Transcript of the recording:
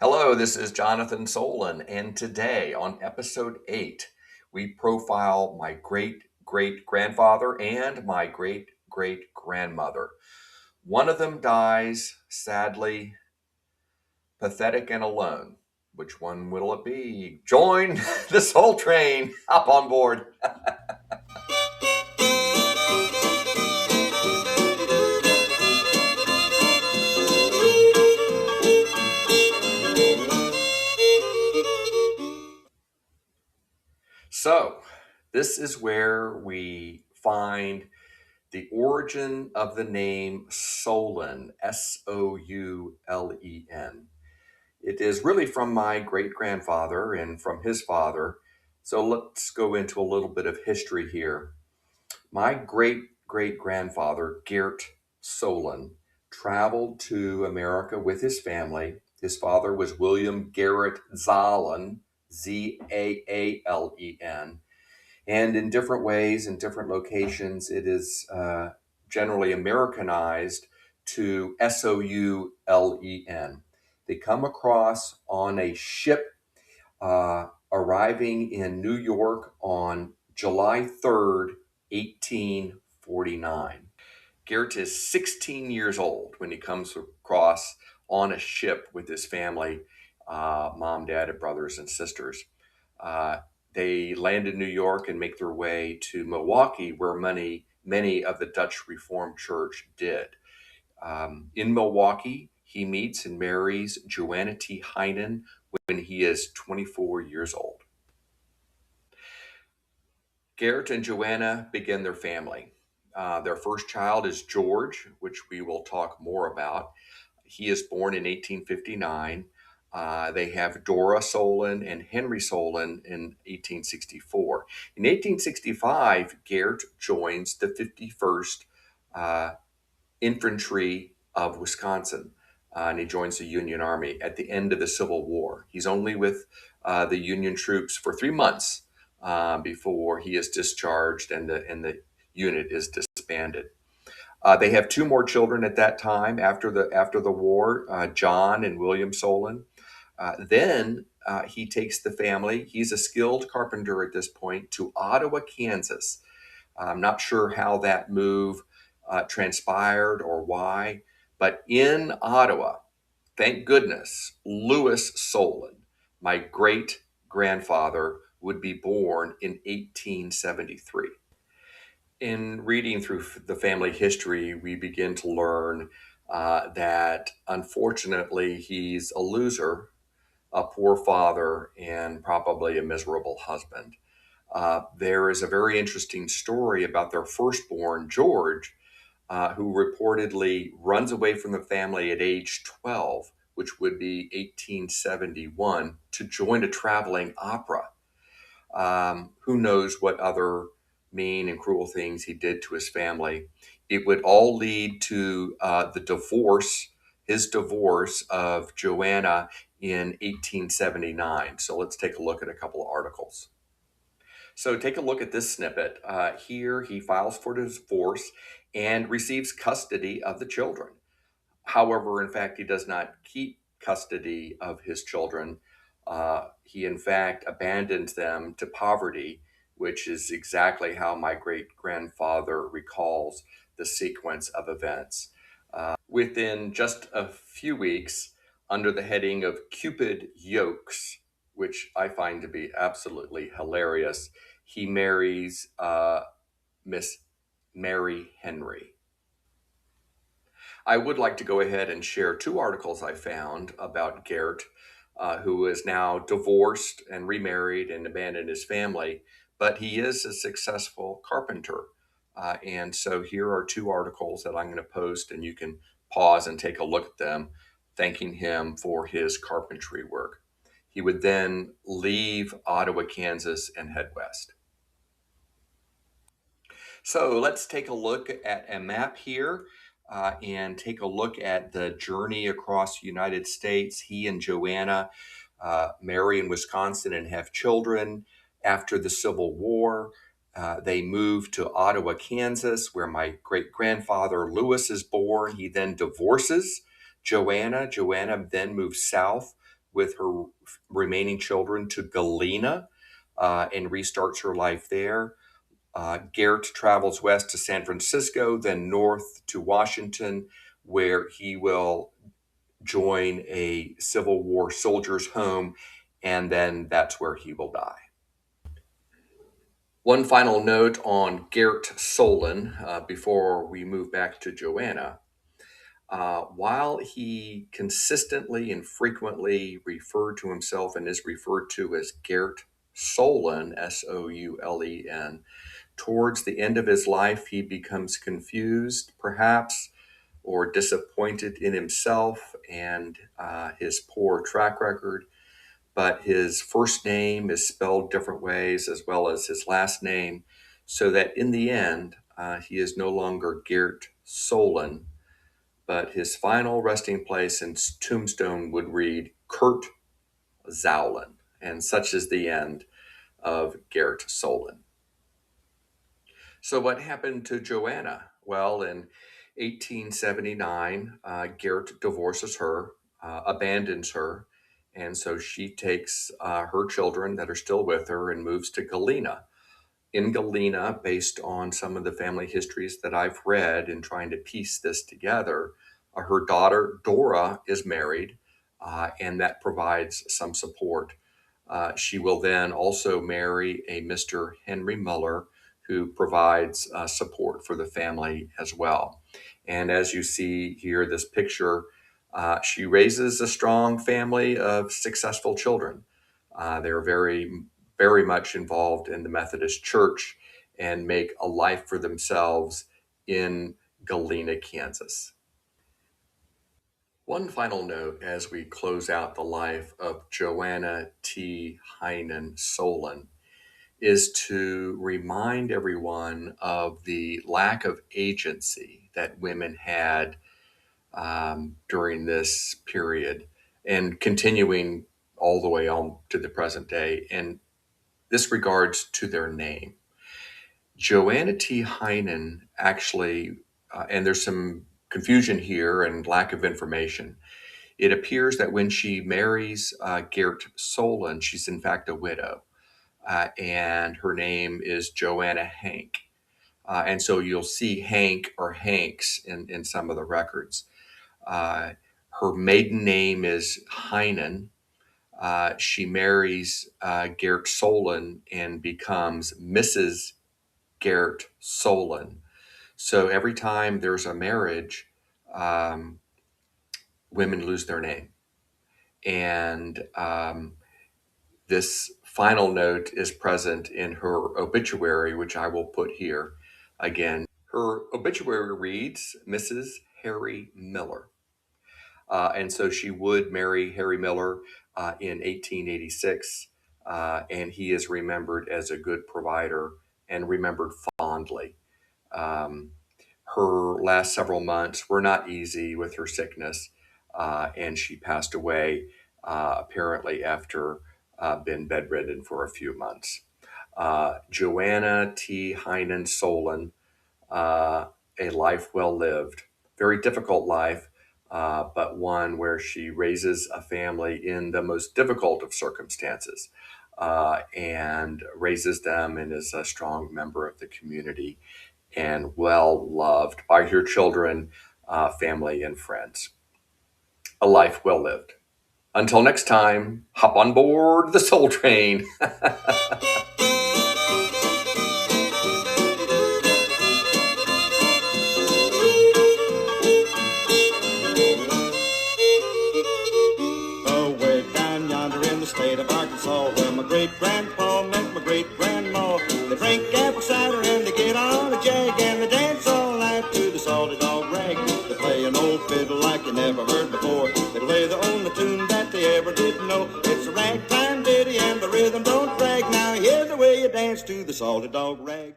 Hello, this is Jonathan Soulen, and today on Ep8, we profile my great great grandfather and my great great grandmother. One of them dies, sadly, pathetic and alone. Which one will it be? Join the Soul Train. Hop on board. So, this is where we find the origin of the name Soulen, Soulen. It is really from my great grandfather and from his father. So let's go into a little bit of history here. My great great grandfather, Geert Soulen, traveled to America with his family. His father was William Garrett Zahlen, Zaalen. And in different ways, in different locations, it is generally Americanized to Soulen. They come across on a ship arriving in New York on July 3rd, 1849. Geert is 16 years old when he comes across on a ship with his family, mom, dad, and brothers and sisters. Uh, they land in New York and make their way to Milwaukee, where many of the Dutch Reformed Church did. In Milwaukee, he meets and marries Johanna T. Heinen when he is 24 years old. Geert and Johanna begin their family. Their first child is George, which we will talk more about. He is born in 1859. They have Dora Soulen and Henry Soulen in 1864. In 1865, Geert joins the 51st Infantry of Wisconsin, and he joins the Union Army at the end of the Civil War. He's only with the Union troops for 3 months before he is discharged and the unit is disbanded. They have two more children at that time after the war, John and William Soulen. Then he takes the family. He's a skilled carpenter at this point to Ottawa, Kansas. I'm not sure how that move transpired or why, but in Ottawa, thank goodness, Louis Soulen, my great grandfather, would be born in 1873. In reading through the family history, we begin to learn that unfortunately he's a loser, a poor father, and probably a miserable husband. There is a very interesting story about their firstborn, George, who reportedly runs away from the family at age 12, which would be 1871, to join a traveling opera. Who knows what other mean and cruel things he did to his family. It would all lead to his divorce of Joanna in 1879. So let's take a look at a couple of articles. So take a look at this snippet. Here he files for divorce and receives custody of the children. However, in fact, he does not keep custody of his children. He, in fact, abandons them to poverty, which is exactly how my great grandfather recalls the sequence of events. Within just a few weeks, under the heading of Cupid Yokes, which I find to be absolutely hilarious, he marries Miss Mary Henry. I would like to go ahead and share two articles I found about Geert, who is now divorced and remarried and abandoned his family, but he is a successful carpenter. And so here are two articles that I'm going to post, and you can pause and take a look at them, thanking him for his carpentry work. He would then leave Ottawa, Kansas, and head west. So let's take a look at a map here and take a look at the journey across the United States. He and Joanna marry in Wisconsin and have children. After the Civil War, they move to Ottawa, Kansas, where my great grandfather Louis is born. He then divorces Joanna. Joanna then moves south with her remaining children to Galena and restarts her life there. Geert travels west to San Francisco, then north to Washington, where he will join a Civil War soldier's home, and then that's where he will die. One final note on Geert Soulen before we move back to Johanna. While he consistently and frequently referred to himself and is referred to as Geert Soulen, Soulen, towards the end of his life, he becomes confused, perhaps, or disappointed in himself and his poor track record. But his first name is spelled different ways as well as his last name, so that in the end, he is no longer Geert Soulen, but his final resting place and tombstone would read Kurt Soulen, and such is the end of Geert Soulen. So what happened to Johanna? Well, in 1879, Geert divorces her, abandons her, and so she takes her children that are still with her and moves to Galena. In Galena, based on some of the family histories that I've read in trying to piece this together, her daughter Dora is married, and that provides some support. She will then also marry a Mr. Henry Miller, who provides support for the family as well. And as you see here, this picture, she raises a strong family of successful children. They're very much involved in the Methodist Church and make a life for themselves in Galena, Kansas. One final note as we close out the life of Johanna T. Heinen Soulen is to remind everyone of the lack of agency that women had during this period and continuing all the way on to the present day. And this regards to their name. Johanna T. Heinen actually, and there's some confusion here and lack of information. It appears that when she marries Geert Soulen, she's in fact a widow, and her name is Johanna Hank. And so you'll see Hank or Hanks in some of the records. Her maiden name is Heinen. She marries Geert Soulen and becomes Mrs. Geert Soulen. So every time there's a marriage, women lose their name. And this final note is present in her obituary, which I will put here again. Her obituary reads Mrs. Harry Miller. And so she would marry Harry Miller in 1886, and he is remembered as a good provider and remembered fondly. Um, Her last several months were not easy with her sickness, and she passed away apparently after been bedridden for a few months. Johanna T. Heinen Soulen, a life well lived, very difficult life, but one where she raises a family in the most difficult of circumstances and raises them and is a strong member of the community and well loved by her children, family, and friends. A life well lived. Until next time, hop on board the Soul Train. Away down yonder in the state of Arkansas, where my great-grandpa met my great-grandma. They drink apple cider and they get on a jag, and they dance all night to the salty dog rag. They play an old fiddle like you never heard before. They play the only tune that they ever did know. It's a ragtime ditty and the rhythm don't drag. Now here's the way you dance to the salty dog rag.